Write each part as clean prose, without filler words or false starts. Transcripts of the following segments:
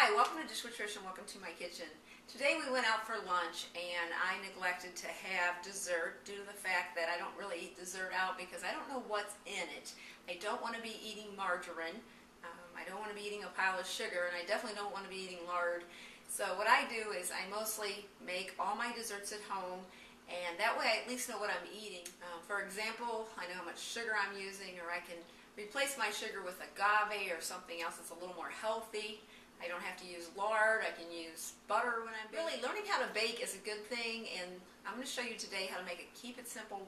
Hi, welcome to Dish with Trish and welcome to my kitchen. Today we went out for lunch and I neglected to have dessert due to the fact that I don't really eat dessert out because I don't know what's in it. I don't want to be eating margarine, I don't want to be eating a pile of sugar, and I definitely don't want to be eating lard. So what I do is I mostly make all my desserts at home, and that way I at least know what I'm eating. For example, I know how much sugar I'm using, or I can replace my sugar with agave or something else that's a little more healthy. I don't have to use lard. I can use butter when I'm baking. Really, learning how to bake is a good thing, and I'm going to show you today how to make a keep it simple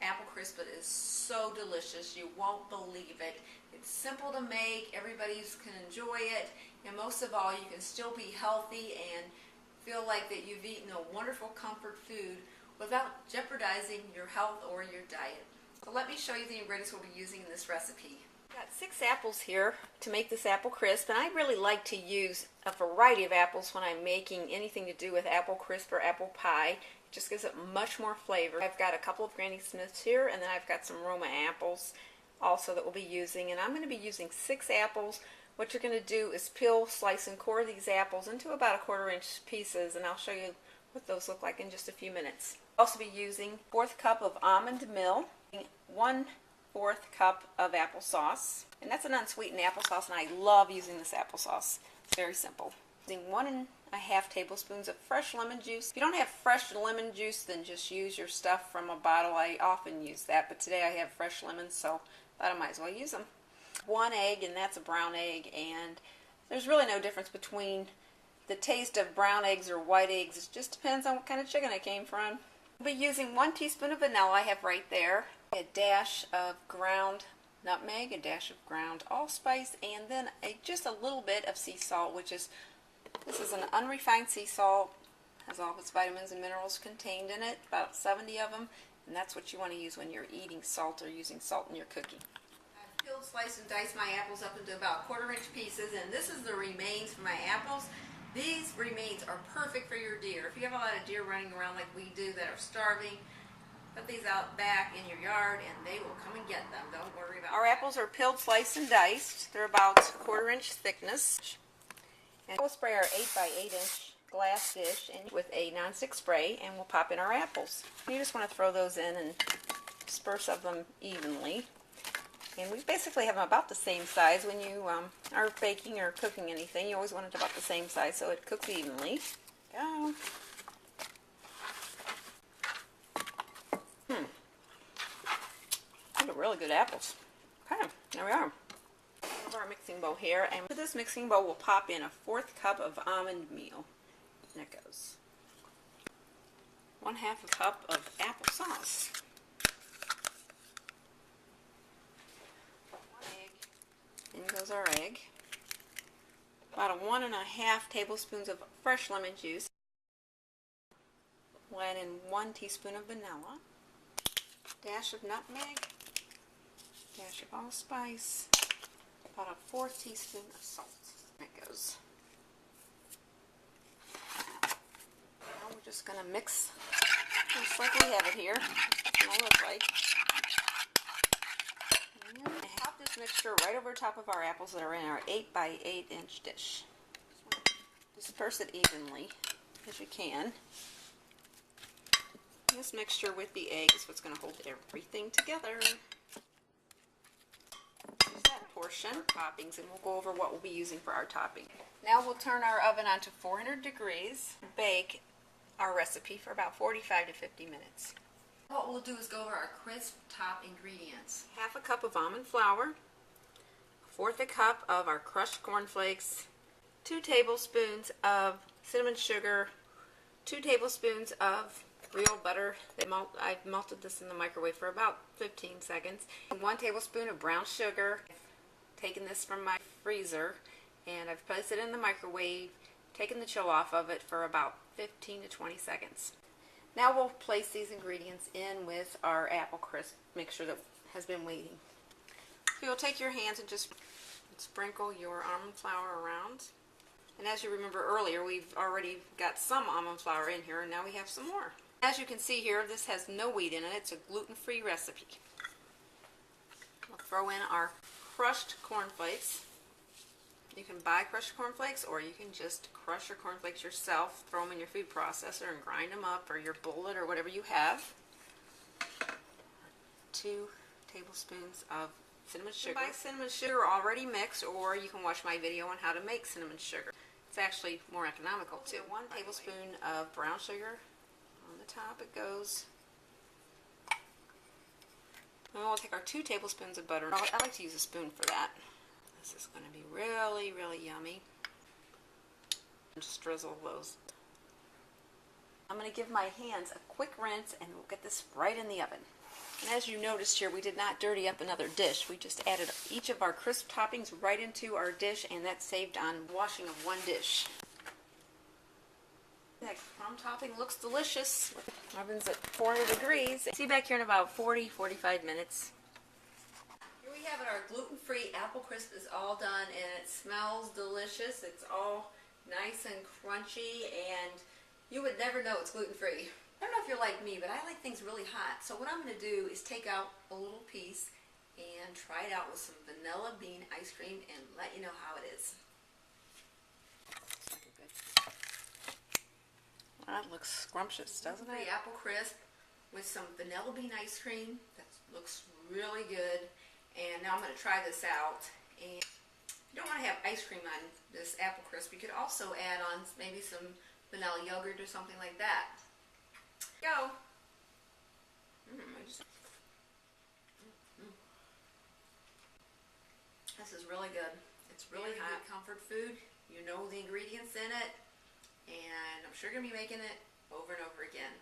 apple crisp that is so delicious. You won't believe it. It's simple to make. Everybody can enjoy it, and most of all, you can still be healthy and feel like that you've eaten a wonderful comfort food without jeopardizing your health or your diet. So let me show you the ingredients we'll be using in this recipe. I've got 6 apples here to make this apple crisp, and I really like to use a variety of apples when I'm making anything to do with apple crisp or apple pie. It just gives it much more flavor. I've got a couple of Granny Smiths here, and then I've got some Roma apples also that we'll be using, and I'm going to be using 6 apples. What you're going to do is peel, slice, and core these apples into about 1/4 inch pieces, and I'll show you what those look like in just a few minutes. I'll also be using 1/4 cup of almond milk, 1/4 cup of applesauce, and that's an unsweetened applesauce, and I love using this applesauce. It's very simple. Using 1½ tablespoons of fresh lemon juice. If you don't have fresh lemon juice, then just use your stuff from a bottle. I often use that, but today I have fresh lemons, so I thought I might as well use them. 1 egg, and that's a brown egg, and there's really no difference between the taste of brown eggs or white eggs. It just depends on what kind of chicken it came from. I'll be using 1 teaspoon of vanilla I have right there, a dash of ground nutmeg, a dash of ground allspice, and then just a little bit of sea salt, this is an unrefined sea salt, has all of its vitamins and minerals contained in it, about 70 of them, and that's what you want to use when you're eating salt or using salt in your cooking. I've peeled, sliced, and diced my apples up into about 1/4 inch pieces, and this is the remains from my apples. These remains are perfect for your deer. If you have a lot of deer running around like we do that are starving, put these out back in your yard and they will come and get them. Don't worry about it. Our apples are peeled, sliced, and diced. They're about 1/4 inch thickness. And we'll spray our 8 by 8 inch glass dish with a nonstick spray, and we'll pop in our apples. You just want to throw those in and disperse of them evenly. And we basically have them about the same size. When you are baking or cooking anything, you always want it about the same size so it cooks evenly. Go. Those are really good apples. Okay, there we are. Here's our mixing bowl here, and with this mixing bowl, we'll pop in a 1/4 cup of almond meal. And it goes 1/2 cup of applesauce. In goes our egg. About 1½ tablespoons of fresh lemon juice. We'll add in 1 teaspoon of vanilla. Dash of nutmeg. Dash of allspice. About a 1/4 teaspoon of salt. There it goes. Now we're just going to mix just like we have it here. That's what it'll look like. And pop this mixture right over top of our apples that are in our 8 by 8 inch dish. Disperse it evenly as you can. This mixture with the egg is what's going to hold everything together. Use that portion, toppings, and we'll go over what we'll be using for our topping. Now we'll turn our oven on to 400 degrees and bake our recipe for about 45 to 50 minutes. What we'll do is go over our crisp top ingredients. 1/2 cup of almond flour, 1/4 cup of our crushed cornflakes, 2 tablespoons of cinnamon sugar, 2 tablespoons of real butter. I've melted this in the microwave for about 15 seconds. 1 tablespoon of brown sugar. I've taken this from my freezer and I've placed it in the microwave, taken the chill off of it for about 15 to 20 seconds. Now we'll place these ingredients in with our apple crisp mixture that has been waiting. So you'll take your hands and just sprinkle your almond flour around. And as you remember earlier, we've already got some almond flour in here, and now we have some more. As you can see here, this has no wheat in it. It's a gluten-free recipe. We'll throw in our crushed cornflakes. You can buy crushed cornflakes, or you can just crush your cornflakes yourself, throw them in your food processor and grind them up, or your bullet, or whatever you have. 2 tablespoons of cinnamon sugar. You can buy cinnamon sugar already mixed, or you can watch my video on how to make cinnamon sugar. It's actually more economical too. 1 tablespoon of brown sugar. On the top it goes. And we'll take our 2 tablespoons of butter. I like to use a spoon for that. This is going to be really, really yummy. Just drizzle those. I'm going to give my hands a quick rinse, and we'll get this right in the oven. And as you noticed here, we did not dirty up another dish. We just added each of our crisp toppings right into our dish, and that saved on washing of 1 dish. That crumb topping looks delicious. Oven's at 400 degrees. See you back here in about 40-45 minutes. Here we have it. Our gluten-free apple crisp is all done, and it smells delicious. It's all nice and crunchy, and you would never know it's gluten-free. I don't know if you're like me, but I like things really hot. So what I'm going to do is take out a little piece and try it out with some vanilla bean ice cream and let you know how it is. That looks scrumptious, doesn't it? The apple crisp with some vanilla bean ice cream. That looks really good. And now I'm going to try this out. And if you don't want to have ice cream on this apple crisp, you could also add on maybe some vanilla yogurt or something like that. Go. This is really good. It's really hot. Comfort food. You know the ingredients in it, and I'm sure you're going to be making it over and over again.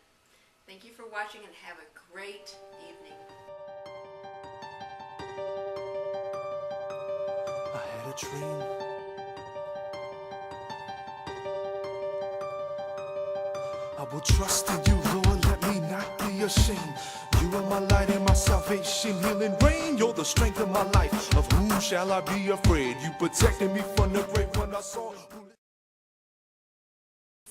Thank you for watching, and have a great evening. I had a dream. I will trust in you, Lord, let me not be ashamed. You are my light and my salvation, healing rain. You're the strength of my life. Of whom shall I be afraid? You protected me from the great one I saw.